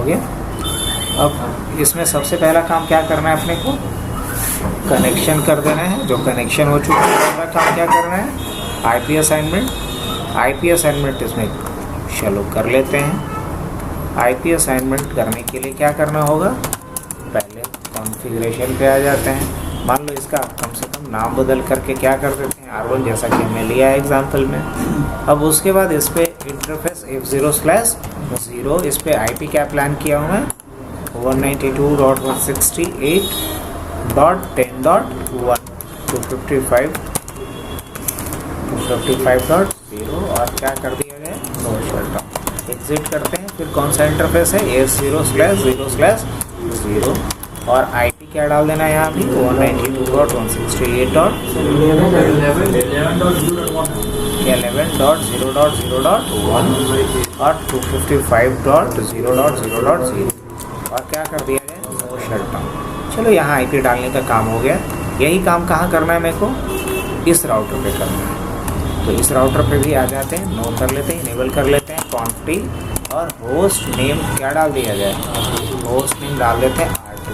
हो गया। अब इसमें सबसे पहला काम क्या करना है अपने को, कनेक्शन कर देना है। जो कनेक्शन हो चुका है दूसरा काम क्या करना है, आईपी असाइनमेंट इसमें चलो कर लेते हैं। आईपी असाइनमेंट करने के लिए क्या करना होगा, पहले कॉन्फ़िगरेशन पे आ जाते हैं। मान लो इसका कम से कम नाम बदल करके क्या कर देते हैं, R1, जैसा कि हमने लिया है एग्जाम्पल में। अब उसके बाद इस पर इंटरफेस F0/0, इस पर आईपी क्या प्लान किया हूँ मैं, 192.168.10.1 255.0 और क्या कर दिया गया, नो शटडाउन। एग्जिट करते हैं। फिर कौन सा इंटरफेस है, F0/0/0 और आईपी क्या डाल देना है यहाँ भी 192.168.11.0.0.1 और 255.0.0.0 और क्या कर दिया गया, नो शटडाउन। चलो यहाँ आईपी डालने का काम हो गया। यही काम कहाँ करना है मेरे को, इस राउटर पे करना है। तो इस राउटर पे भी आ जाते हैं, नो कर लेते हैं, इनेबल कर लेते हैं कॉन्फी और होस्ट नेम क्या डाल दिया जाए, होस्ट नेम डाल देते हैं R2।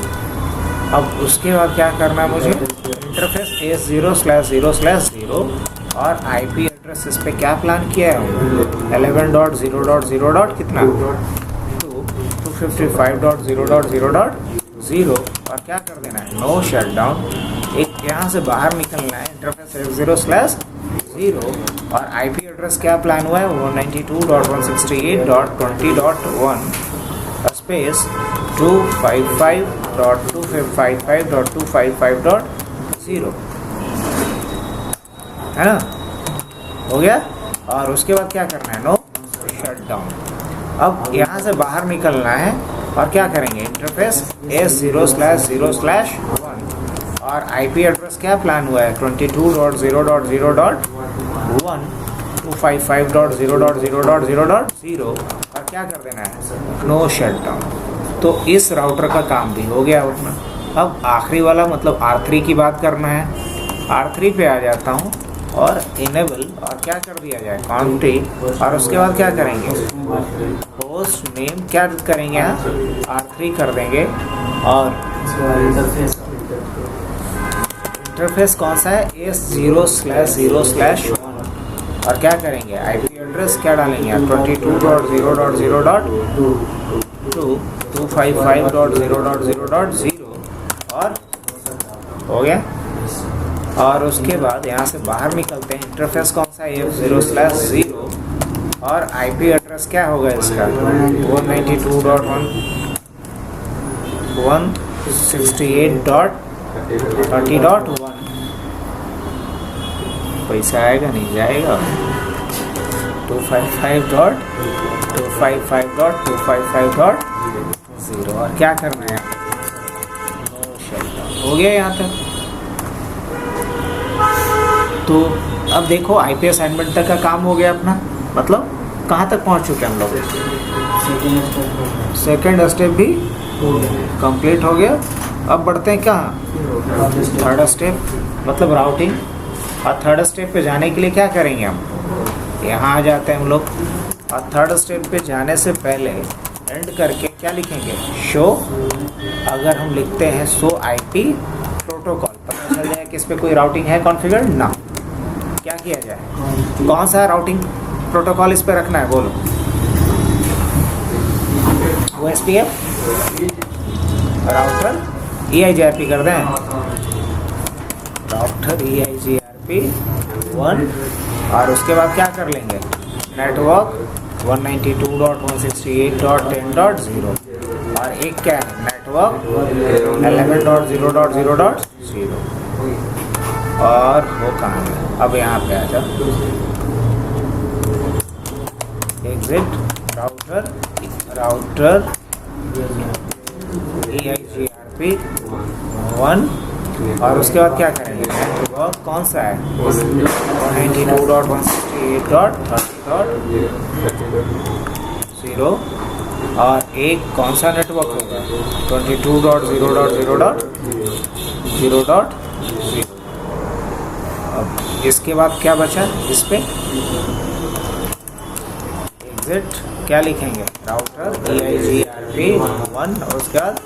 अब उसके बाद क्या करना है मुझे, इंटरफेस S0/0/0 और आईपी एड्रेस इस पे क्या प्लान किया है, 11.0.0. कितना 255.0.0.0 और क्या कर देना है, नो शटडाउन। एक यहाँ से बाहर निकलना है, इंटरफेस F0/0 और आईपी एड्रेस क्या प्लान हुआ है, 192.168.20.1 स्पेस 255.255.255.0 है ना, हो गया। और उसके बाद क्या करना है, नो शटडाउन। अब यहाँ से बाहर निकलना है और क्या करेंगे, इंटरफेस S0/0/1 और आईपी एड्रेस क्या प्लान हुआ है, 22.0.0.1 255.0.0.0.0 और क्या कर देना है, नो शटडाउन। तो इस राउटर का काम भी हो गया अपना। अब आखिरी वाला मतलब R3 की बात करना है। R3 पे आ जाता हूँ और इनेबल और क्या कर दिया जाए, कॉन्फी और उसके बाद क्या करेंगे, होस्ट नेम क्या करेंगे, R3 कर देंगे और इंटरफेस कौन सा है, S0/0/1 और क्या करेंगे, आईपी एड्रेस क्या डालेंगे, 22.0.0.255.0.0.0 और हो गया। और उसके बाद यहाँ से बाहर निकलते हैं, इंटरफेस कौन सा है, F0/0 और आईपी एड्रेस क्या होगा इसका, 192.168.30.1 पैसा आएगा नहीं जाएगा, 255.255.255.0 और क्या करना है, हो गया यहाँ तक। तो अब देखो आईपी असाइनमेंट तक का काम हो गया अपना, मतलब कहाँ तक पहुँच चुके हम लोग, सेकेंड स्टेप भी कंप्लीट हो गया। अब बढ़ते हैं कहाँ, थर्ड स्टेप मतलब राउटिंग। और थर्ड स्टेप पे जाने के लिए क्या करेंगे, हम यहाँ आ जाते हैं हम लोग और थर्ड स्टेप पे जाने से पहले एंड करके क्या लिखेंगे, शो। अगर हम लिखते हैं शो आईपी प्रोटोकॉल, पता चल जाए कि इस पर कोई राउटिंग है कॉन्फ़िगर ना। क्या किया जाए, कौन सा राउटिंग प्रोटोकॉल इस पर रखना है, बोलो, OSPF राउटर EIGRP कर दें, राउटर EIGRP1 और उसके बाद क्या कर लेंगे, नेटवर्क 192.168.10.0 और एक क्या है, नेटवर्क 11.0.0.0 और वो कहाँ है, अब यहाँ पे आ जाओ, एग्जिट राउटर EIGRP1 और उसके बाद क्या करेंगे, नेटवर्क कौन सा है, 192.168.30.0 और एक कौन सा नेटवर्क होगा, 22.0.0.0.0। अब इसके बाद क्या बचा, इस पे एग्जिट क्या लिखेंगे, राउटर EIGRP1 और उसके बाद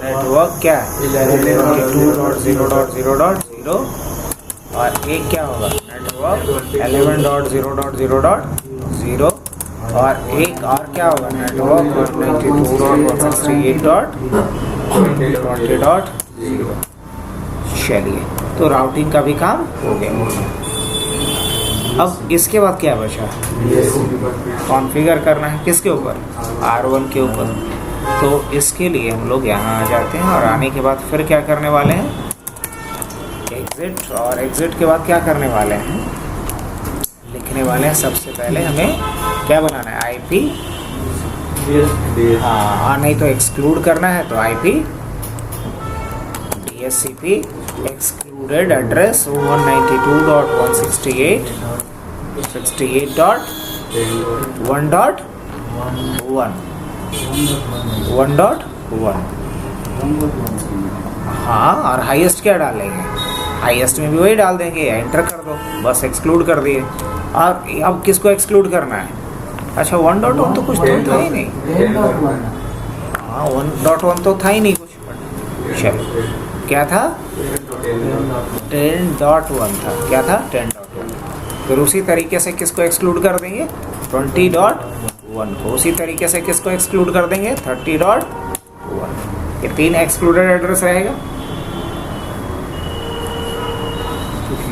नेटवर्क क्या है 11.0.0.0.0 और एक क्या होगा नेटवर्क 11.0.0.0 और एक और क्या होगा नेटवर्क 192.168.20.0। चलिए, तो राउटिंग का भी काम हो गया। अब इसके बाद क्या बचा, कॉन्फ़िगर करना है किसके ऊपर, R1 के ऊपर। तो इसके लिए हम लोग यहाँ आ जाते हैं और आने के बाद फिर क्या करने वाले हैं, एग्ज़िट, और एग्ज़िट के बाद क्या करने वाले हैं, लिखने वाले हैं सबसे पहले हमें क्या बनाना है, IP, हाँ नहीं तो एक्सक्लूड करना है तो IP DHCP एक्सक्लूडेड एड्रेस 192.168.1.1 हाँ, और हाईएस्ट क्या डालेंगे, हाईएस्ट में भी वही डाल देंगे, एंटर कर दो, बस एक्सक्लूड कर दिए। और अब किसको एक्सक्लूड करना है, अच्छा 1.1 तो कुछ था ही नहीं, हाँ 1.1 तो था ही नहीं कुछ, चलो क्या था 10.1 था, क्या था 10.1। फिर उसी तरीके से किसको एक्सक्लूड कर देंगे 20.1 को, उसी तरीके से किसको एक्सक्लूड कर देंगे 30.1। ये 3 एक्सक्लूडेड एड्रेस रहेगा,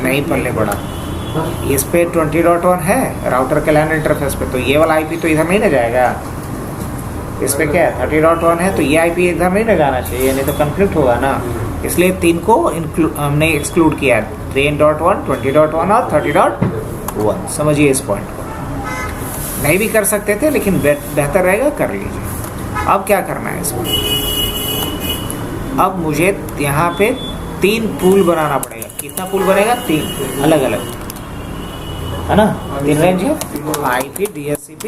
नहीं पल्ले पड़ा, इस पे 20.1 है राउटर के लैन इंटरफेस पे, तो ये वाला IP तो इधर नहीं ना जाएगा, इस पे क्या है 30.1 है, तो ये IP इधर नहीं ना जाना चाहिए, नहीं तो कन्फ्लिक्ट होगा ना, इसलिए 3 को हमने एक्सक्लूड किया है, 10.1, 20.1 और 30.1। समझिए इस पॉइंट को, नहीं भी कर सकते थे लेकिन बेहतर रहेगा कर लीजिए। अब क्या करना है इसमें, अब मुझे यहाँ पे 3 पूल बनाना पड़ेगा, कितना पूल बनेगा 3 अलग अलग, है ना, 3 रेंज है, IP DHCP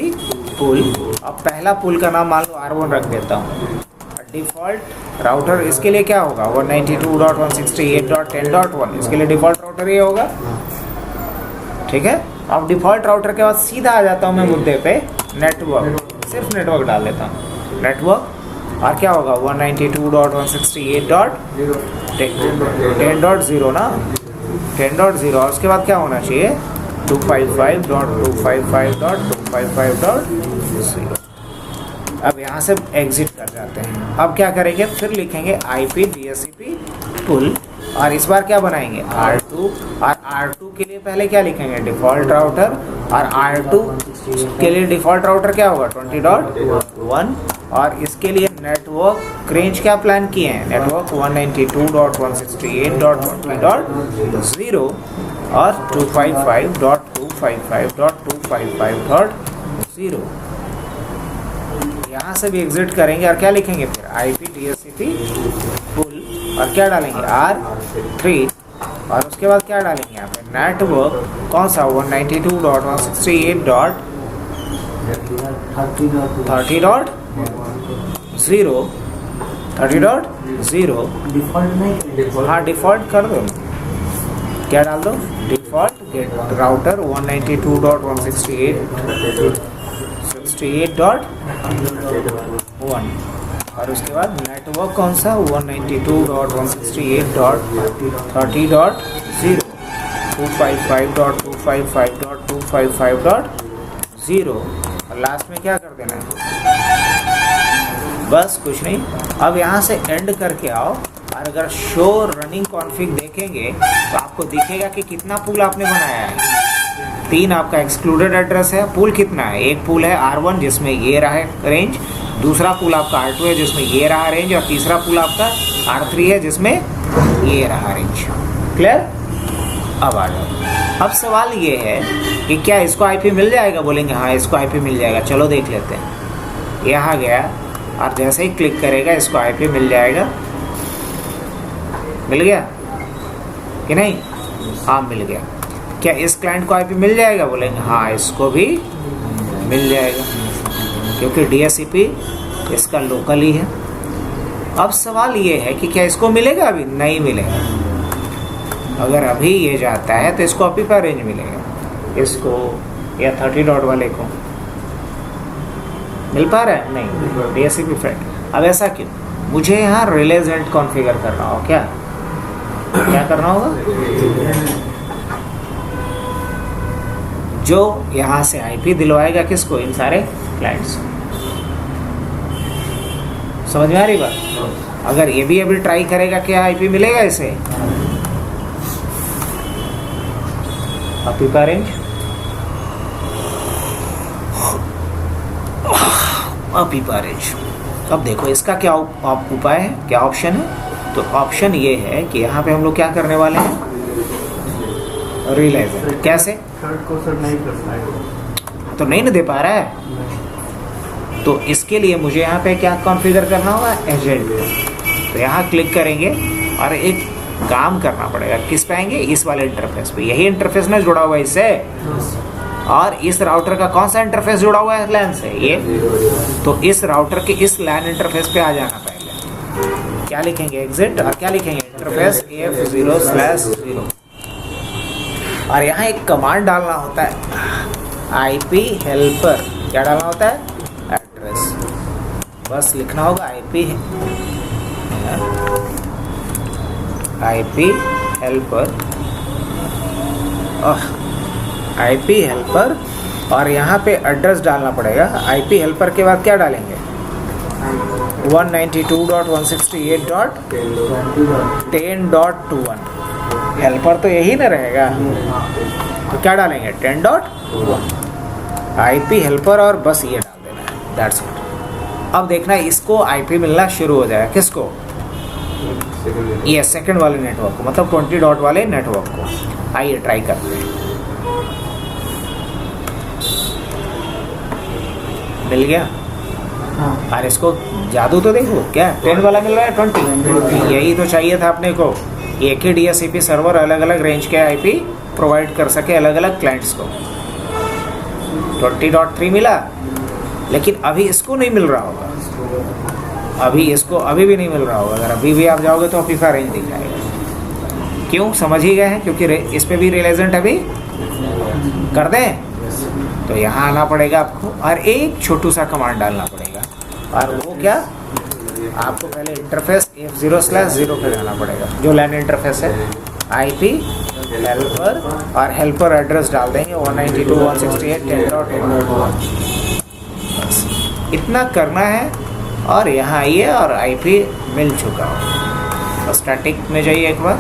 पूल। अब पहला पूल का नाम मान लो R1 रख देता हूँ, डिफ़ॉल्ट राउटर इसके लिए क्या होगा 192.168.10.1, इसके लिए डिफ़ॉल्ट राउटर ये होगा, ठीक है। अब डिफ़ॉल्ट राउटर के बाद सीधा आ जाता हूँ मैं मुद्दे पे, नेटवर्क, सिर्फ नेटवर्क डाल देता हूँ, नेटवर्क, और क्या होगा 192.168.10.0 ना, 10.0, और उसके बाद क्या होना चाहिए 255.255.255.0। अब यहाँ से एग्जिट कर जाते हैं। अब क्या करेंगे, फिर लिखेंगे IP DHCP पुल, और इस बार क्या बनाएंगे R2, और R2 के लिए पहले क्या लिखेंगे डिफ़ॉल्ट राउटर, और R2 के लिए डिफ़ॉल्ट राउटर क्या होगा 20.1, और इसके लिए नेटवर्क रेंज क्या प्लान किए हैं, नेटवर्क 192.168.20.0 और 255.255.255.0। यहाँ से भी एग्जिट करेंगे और क्या लिखेंगे फिर IP DHCP पुल, और क्या डालेंगे R3, और उसके बाद क्या डालेंगे यहाँ पे नेटवर्क कौन सा 192.168.30.0 हाँ डिफ़ॉल्ट कर दो, क्या डाल दो डिफ़ॉल्ट गेट राउटर 192.168.1, और उसके बाद नेटवर्क कौन सा 192.168.30.0 255.255.255.0, और लास्ट में क्या कर देना है, बस कुछ नहीं। अब यहाँ से एंड करके आओ, और अगर शो रनिंग कॉन्फ़िग देखेंगे तो आपको दिखेगा कि कितना पूल आपने बनाया है, 3 आपका एक्सक्लूडेड एड्रेस है, पूल कितना है, एक पूल है R1 जिसमें ये रहा है रेंज, दूसरा पूल आपका R2 है जिसमें ये रहा रेंज, और तीसरा पूल आपका R3 है जिसमें ये रहा रेंज। क्लियर? अब आ जाओ। अब सवाल ये है कि क्या इसको IP मिल जाएगा, बोलेंगे हाँ इसको IP मिल जाएगा, चलो देख लेते हैं। यहाँ गया और जैसे ही क्लिक करेगा इसको IP मिल जाएगा, मिल गया कि नहीं, हाँ मिल गया। क्या इस क्लाइंट को IP मिल जाएगा, बोलेंगे हाँ इसको भी मिल जाएगा, क्योंकि DHCP इसका लोकल ही है। अब सवाल ये है कि क्या इसको मिलेगा, अभी नहीं मिलेगा। अगर अभी ये जाता है तो इसको अभी पर रेंज मिलेगा, इसको या 30 डॉट वाले को मिल पा रहा है? नहीं, DHCP फ्रेंड। अब ऐसा क्यों? मुझे यहाँ रिलेजेंट कॉन्फ़िगर करना हो, क्या करना होगा? जो यहाँ से IP दिलवाएगा किसको? इन सारे क्लाइंट्स। समझ में आ रही बात? अगर ये भी अभी ट्राई करेगा, क्या IP मिलेगा इसे? API range, API range. अब देखो इसका क्या उपाय है, क्या ऑप्शन है? तो ऑप्शन ये है कि यहाँ पे हम लोग क्या करने वाले हैं? रियलाइजर। कैसे? तो नहीं ना दे पा रहा है, तो इसके लिए मुझे यहाँ पे क्या कॉन्फ़िगर करना होगा? एजेंट। तो यहाँ क्लिक करेंगे और एक काम करना पड़ेगा। किस पे आएंगे? इस वाले इंटरफेस पे। यही इंटरफेस ना जुड़ा हुआ है इससे, और इस राउटर का कौन सा इंटरफेस जुड़ा हुआ है लैन से? ये। तो इस राउटर के इस लैन इंटरफेस पे आ जाना पड़ेगा। क्या लिखेंगे? एग्जिट, और क्या लिखेंगे? Interface AF0/0। और यहाँ एक कमांड डालना होता है, IP हेल्पर। क्या डालना होता है? एड्रेस। बस लिखना होगा IP हेल्पर, IP हेल्पर, और यहाँ पे एड्रेस डालना पड़ेगा। IP हेल्पर के बाद क्या डालेंगे? 192.168.10.21। हेल्पर तो यही ना रहेगा, तो क्या डालेंगे? 10.1 IP हेल्पर, और बस ये डाल देना है। That's it. अब देखना इसको IP मिलना शुरू हो जाएगा। किसको? ये सेकंड वाले नेटवर्क को, मतलब 20 डॉट वाले नेटवर्क को। आइए ट्राई करते हैं। मिल गया? और इसको जादू तो देखो, क्या 10 वाला मिल रहा है, 20। यही तो चाहिए था अपने को। एक ही DHCP सर्वर अलग अलग रेंज के IP प्रोवाइड कर सके अलग अलग क्लाइंट्स को। 20.3 मिला, लेकिन अभी इसको नहीं मिल रहा होगा। अभी इसको अभी भी नहीं मिल रहा होगा। अगर अभी भी आप जाओगे तो API रेंज दिखाएगा। क्यों? समझ ही गए हैं, क्योंकि इस पे भी रिलेजेंट अभी कर दें। तो यहाँ आना पड़ेगा आपको, और एक छोटू सा कमांड डालना पड़ेगा। और वो क्या? आपको पहले इंटरफेस F0/0 पे जाना पड़ेगा, जो लैन इंटरफेस है। IP हेल्पर, और हेल्पर एड्रेस डाल देंगे 192.168.10.1। बस इतना करना है, और यहाँ आइए और IP मिल चुका हो। स्टैटिक में जाइए, एक बार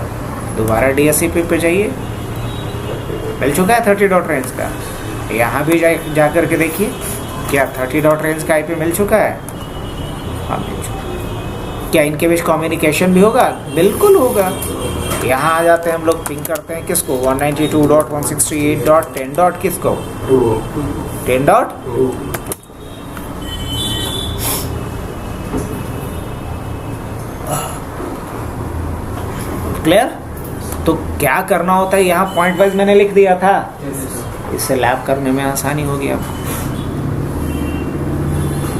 दोबारा DHCP पे जाइए। मिल चुका है 30 डॉट रेंज का। यहाँ भी जा कर के देखिए, क्या 30 डॉट रेंज का IP मिल चुका है? हाँ, मिल चुका। क्या इनके बीच कम्युनिकेशन भी होगा? बिल्कुल होगा। यहाँ आ जाते हैं हम लोग, पिंग करते हैं किसको? 192.168.10. किसको? 10.2। क्लियर? तो क्या करना होता है, यहाँ पॉइंट वाइज मैंने लिख दिया था। इससे लैब करने में आसानी होगी आपको।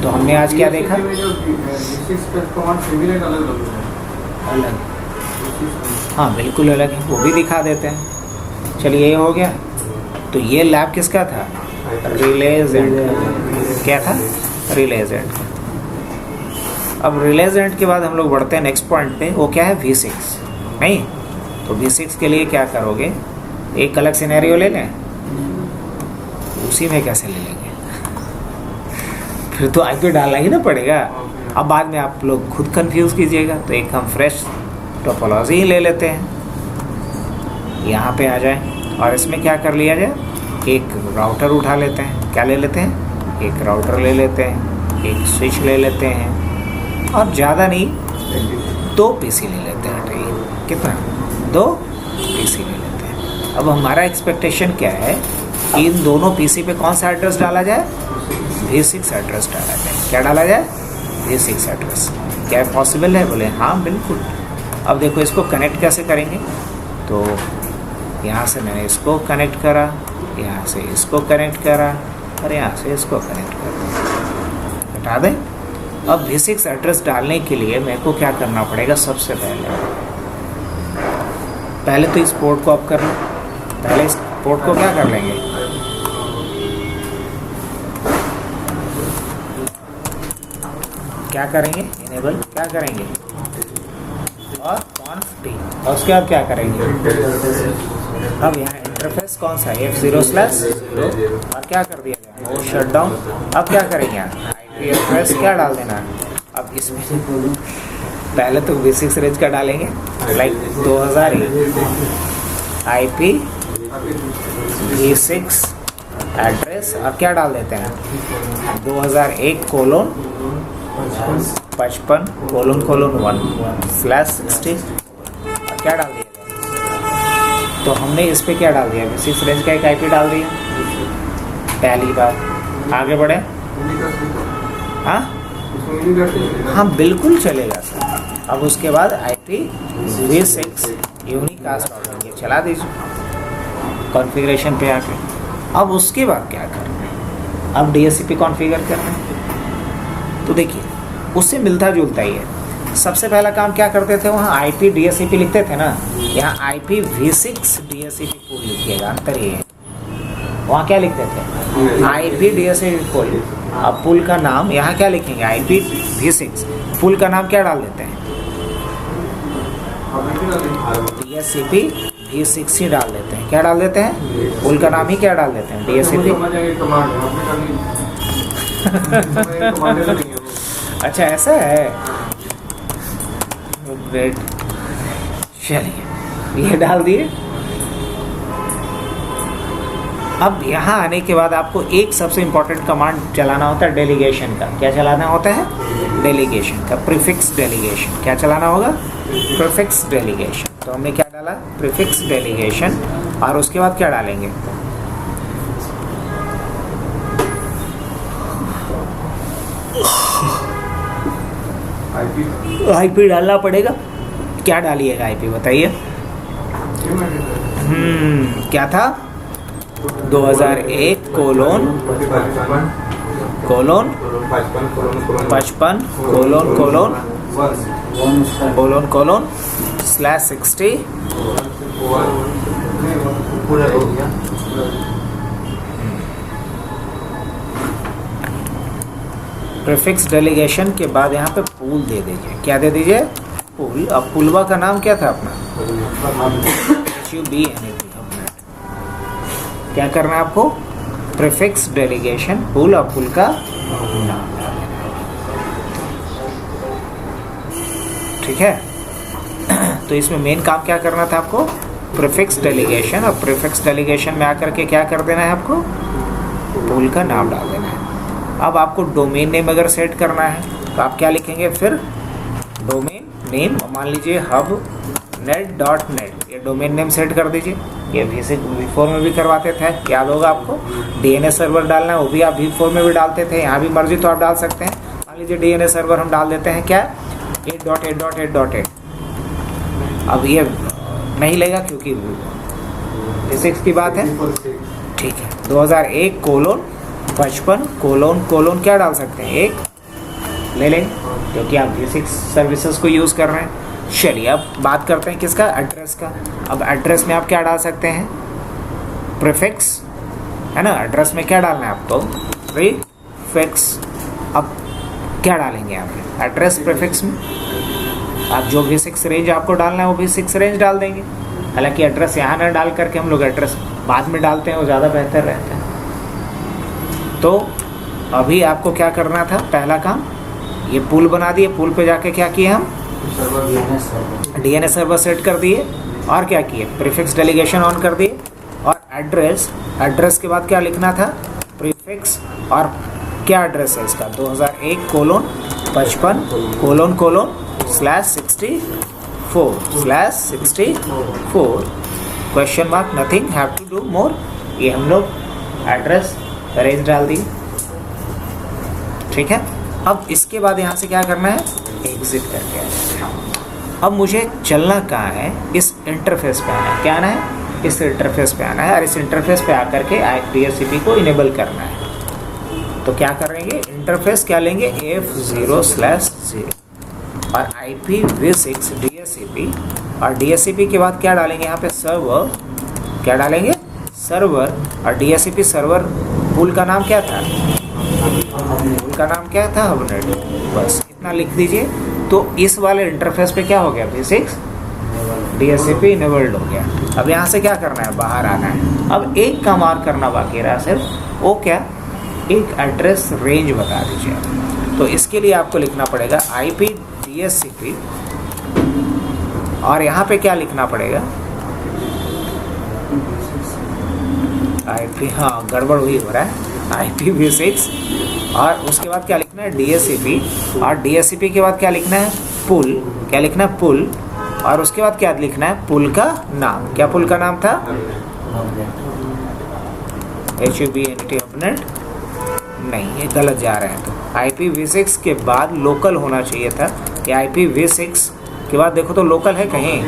तो हमने आज क्या देखा? अलग, हाँ बिल्कुल अलग है, वो भी दिखा देते हैं। चलिए ये हो गया। तो ये लैब किसका था? रिलेजेंट। क्या था? रिलेजेंट। अब रिलेजेंट के बाद हम लोग बढ़ते हैं नेक्स्ट पॉइंट पे। वो क्या है? V6। नहीं, तो V6 के लिए क्या करोगे? एक अलग सिनेरियो ले लें, उसी में कैसे ले लेंगे? फिर तो IP डालना ही ना पड़ेगा। अब बाद में आप लोग खुद कंफ्यूज कीजिएगा। तो एक हम फ्रेश टोपोलॉजी ही ले लेते हैं। यहाँ पे आ जाए, और इसमें क्या कर लिया जाए? एक राउटर उठा लेते हैं। क्या ले लेते हैं? एक राउटर ले लेते हैं, एक स्विच ले लेते हैं, और ज़्यादा नहीं 2 PC ले लेते हैं। कितना? 2 PC ले लेते हैं। अब हमारा एक्सपेक्टेशन क्या है कि इन दोनों PC पे कौन सा एड्रेस डाला जाए? V6 एड्रेस डाला जाए। क्या डाला जाए? V6 address. क्या पॉसिबल है? बोले हाँ बिल्कुल। अब देखो इसको कनेक्ट कैसे करेंगे। तो यहाँ से मैंने इसको कनेक्ट करा, यहाँ से इसको कनेक्ट करा, और यहाँ से इसको कनेक्ट करा। हटा दें। अब V6 एड्रेस डालने के लिए मेरे को क्या करना पड़ेगा? सबसे पहले तो इस पोर्ट को ऑफ कर लो। पहले इस पोर्ट को क्या कर लेंगे? क्या करेंगे, इनेबल क्या करेंगे और कॉन्फ टी, और उसके बाद क्या करेंगे। अब यहाँ इंटरफेस कौन सा है, F0/0 और क्या कर दिया जाए वो शट डाउन। अब क्या करेंगे IP एड्रेस क्या डाल देना है। अब इसमें पहले तो V6 रेंज का डालेंगे, लाइक 2001 IP V6 एड्रेस, और क्या डाल देते हैं 2001:55:1/60 और क्या डाल दिया। तो हमने इस पे क्या डाल दिया, V6 रेंज का एक IP डाल दिया, पहली बात। आगे बढ़े, हाँ हाँ बिल्कुल चलेगा सर। अब उसके बाद IP V6 यूनिकास्ट ऑर्डर ये चला दीजिए कॉन्फ़िगरेशन पे आके। अब उसके बाद क्या करना है, अब DHCP कॉन्फ़िगर करना है। तो देखिए उससे मिलता जुलता ही है। सबसे पहला काम क्या करते थे, वहाँ IP DHCP लिखते थे ना, यहाँ IP V6 DHCP पूल लिखिएगा, अंतर ये है। वहाँ क्या लिखते थे IP DHCP पूल। अब पुल का नाम यहाँ क्या लिखेंगे IP V6, पुल का नाम क्या डाल देते हैं DHCP V6 ही डाल देते हैं। क्या डाल देते हैं, पुल का नाम ही क्या डाल देते हैं DHCP। अच्छा ऐसा है, ग्रेट। चलिए ये डाल दिए। अब यहाँ आने के बाद आपको एक सबसे इम्पोर्टेंट कमांड चलाना होता है डेलीगेशन का। क्या चलाना होता है, डेलीगेशन का, प्रीफिक्स डेलीगेशन। क्या चलाना होगा, प्रीफिक्स डेलीगेशन। तो हमने क्या डाला, प्रीफिक्स डेलीगेशन, और उसके बाद क्या डालेंगे, IP डालना पड़ेगा। क्या डालिएगा IP बताइए। क्या था 2001:55:/60 प्रीफिक्स डेलीगेशन के बाद यहाँ पे पूल दे दीजिए। क्या दे दीजिए, पूल। अब पुलवा का नाम क्या था अपना, क्या करना है आपको, प्रीफिक्स डेलीगेशन पूल, और पुल का नाम। ठीक है। तो इसमें मेन काम क्या करना था आपको, प्रीफिक्स डेलीगेशन, और प्रीफिक्स डेलीगेशन में आकर के क्या कर देना है आपको, पूल का नाम डाल देना है। अब आपको डोमेन नेम अगर सेट करना है तो आप क्या लिखेंगे, फिर डोमेन नेम, मान लीजिए hubnet.net, ये डोमेन नेम सेट कर दीजिए। ये V4 में भी करवाते थे, याद होगा आपको। DNS सर्वर डालना है, वो भी आप V4 में भी डालते थे, यहाँ भी मर्जी तो आप डाल सकते हैं। मान लीजिए DNS सर्वर हम डाल देते हैं क्या, 8.8.8.8। अब ये नहीं लेगा क्योंकि V6 की बात है। ठीक है, 2001:55:: क्या डाल सकते हैं, एक ले लें क्योंकि आप V6 सर्विसेज को यूज़ कर रहे हैं। चलिए अब बात करते हैं किसका, एड्रेस का। अब एड्रेस में आप क्या डाल सकते हैं, प्रीफिक्स है ना। एड्रेस में क्या डालना है आपको, प्रीफिक्स। अब क्या डालेंगे आप एड्रेस प्रीफिक्स में, आप जो V6 रेंज आपको डालना है वो V6 रेंज डाल देंगे। हालांकि एड्रेस यहाँ ना डाल करके हम लोग एड्रेस बाद में डालते हैं, वो ज़्यादा बेहतर रहता है। तो अभी आपको क्या करना था, पहला काम ये पूल बना दिए। पूल पे जाके क्या किए हम, DNS सर्वर सेट कर दिए, और क्या किए, प्रीफिक्स डेलीगेशन ऑन कर दिए, और एड्रेस के बाद क्या लिखना था, प्रीफिक्स, और क्या एड्रेस है इसका 2001:55:/64 question mark, nothing have to do more. ये हम लोग एड्रेस रेंज डाल दी। ठीक है। अब इसके बाद यहाँ से क्या करना है, एग्जिट करके आना। अब मुझे चलना कहाँ है, इस इंटरफेस पे आना है। क्या आना है, इस इंटरफेस पे आना है, और इस इंटरफेस पे आकर के DHCP को इनेबल करना है। तो क्या करेंगे, इंटरफेस क्या लेंगे, F0/0 और IP V6 DHCP, और DHCP के बाद क्या डालेंगे यहाँ पे, सर्वर। क्या डालेंगे, सर्वर, और DHCP सर्वर पुल का नाम क्या था, पुल का नाम क्या था, हबनेट। बस इतना लिख दीजिए। तो इस वाले इंटरफेस पे क्या हो गया, V6 DHCP इनेबल्ड हो गया। अब यहाँ से क्या करना है, बाहर आना है। अब एक काम और करना बाकी रहा सिर्फ, वो क्या, एक एड्रेस रेंज बता दीजिए। तो इसके लिए आपको लिखना पड़ेगा IP DHCP, और यहाँ पे क्या लिखना पड़ेगा, IP, हाँ गड़बड़ हुई हो रहा है, IPv6, और उसके बाद क्या लिखना है, DHCP, और DHCP के बाद क्या लिखना है, पुल, क्या लिखना है, पुल, और उसके बाद क्या लिखना है, पुल का नाम, क्या पुल का नाम था, HUBNet, नहीं ये गलत जा रहे हैं। तो IPv6 के बाद लोकल होना चाहिए था, या IPv6 के बाद देखो तो लोकल है कहीं,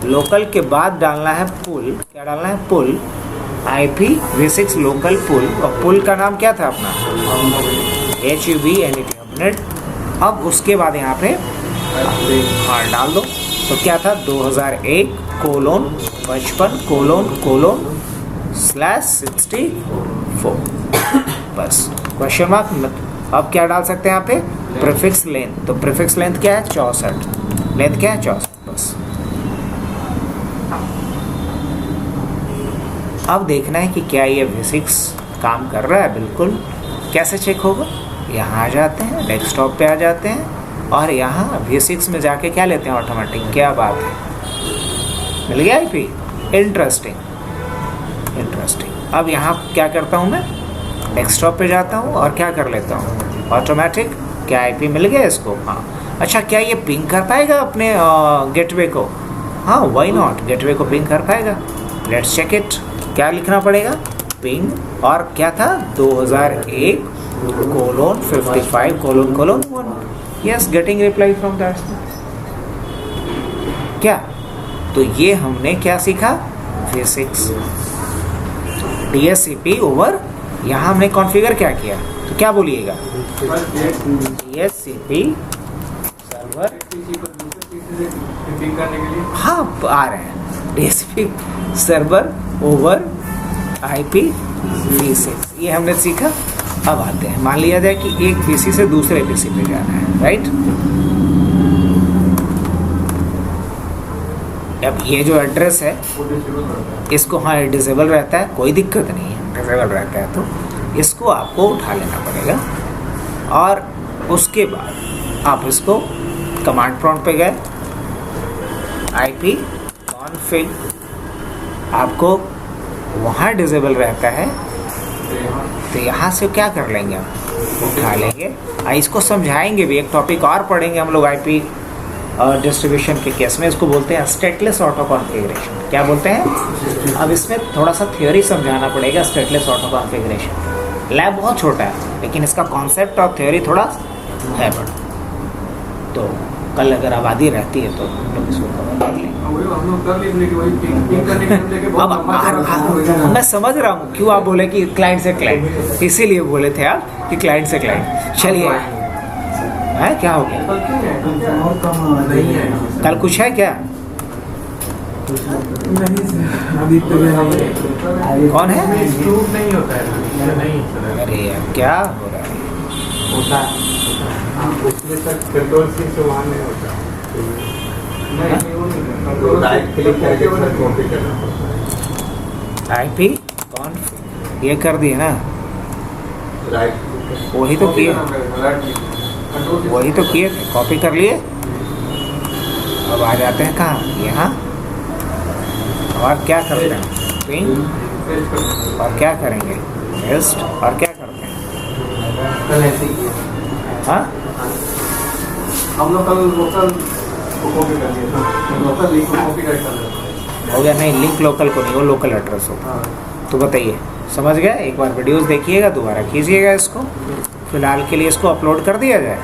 लोकल के बाद डालना है पुल, क्या डालना है, पुल, IPv6 लोकल पुल, और पुल का नाम क्या था अपना, HUBNet। अब उसके बाद यहाँ पे हाँ डाल दो, तो क्या था, 2001::/64, बस क्वेश्चन मार्क। अब क्या डाल सकते हैं यहाँ पे, प्रीफिक्स लेंथ, तो प्रीफिक्स लेंथ क्या है, 64, लेंथ क्या है, 64, बस। अब देखना है कि क्या ये V6 काम कर रहा है, बिल्कुल। कैसे चेक होगा, यहाँ आ जाते हैं, डेस्कटॉप पे आ जाते हैं, और यहाँ V6 में जाके क्या लेते हैं, ऑटोमेटिक, क्या बात है, मिल गया IP, इंटरेस्टिंग। अब यहाँ क्या करता हूँ मैं, डेस्कटॉप पे जाता हूँ और क्या कर लेता हूँ, ऑटोमेटिक, क्या IP मिल गया इसको, हाँ। अच्छा, क्या ये पिंग कर पाएगा अपने गेटवे को, हाँ वाई नॉट, गेटवे को पिंग कर पाएगा, लेट्स चेक इट। क्या लिखना पड़ेगा, पिंग, और क्या था, 2001:55::1, yes, getting reply from that. क्या, तो ये हमने क्या सीखा, V6 DHCP ओवर, यहाँ हमने कॉन्फ़िगर क्या किया, तो क्या बोलिएगा, DHCP सर्वर, हाँ आ रहे हैं, DHCP सर्वर ओवर IPv6, ये हमने सीखा। अब आते हैं, मान लिया जाए कि एक PC से दूसरे PC पे जाना है, राइट। अब ये जो एड्रेस है इसको, हाँ डिसेबल रहता है, कोई दिक्कत नहीं है, डिसेबल रहता है, तो इसको आपको उठा लेना पड़ेगा। और उसके बाद आप इसको कमांड प्रॉम्प्ट पे गए, IP config, आपको वहाँ डिसेबल रहता है, तो यहाँ से क्या कर लेंगे, हम उठा लेंगे। इसको समझाएंगे भी, एक टॉपिक और पढ़ेंगे हम लोग IP डिस्ट्रीब्यूशन के केस में, इसको बोलते हैं स्टेटलेस ऑटो कॉन्फ़िगरेशन। क्या बोलते हैं, अब इसमें थोड़ा सा थ्योरी समझाना पड़ेगा, स्टेटलेस ऑटो कॉन्फ़िगरेशन। लैब बहुत छोटा है, लेकिन इसका कॉन्सेप्ट और थ्योरी थोड़ा है बड़ा, तो कल अगर आबादी रहती है तो हम लोग इसको कवर कर लेंगे। अब मैं समझ रहा हूँ क्यों आप बोले कि क्लाइंट से क्लाइंट, इसीलिए बोले थे आप कि क्लाइंट से क्लाइंट। चलिए, है क्या हो गया, कल कुछ है क्या, कौन है, नहीं होता है, अरे यार क्या हो रहा है, होता IP कौन ये कर दिए ना, वही तो किए थे, कॉपी कर लिए। अब आ जाते हैं कहाँ, यहाँ, और क्या करते हैं, पिंग, और क्या करेंगे, पेस्ट, और क्या करते हैं, हाँ हम लोग कल लोकल को कॉपी कर दिए थे, लोकल लिंक को कॉपी कर हो गया, नहीं लिंक लोकल को नहीं, वो लोकल एड्रेस होता। तो बताइए, समझ गया, एक बार वीडियोस देखिएगा, दोबारा कीजिएगा इसको। फिलहाल के लिए इसको अपलोड कर दिया जाए।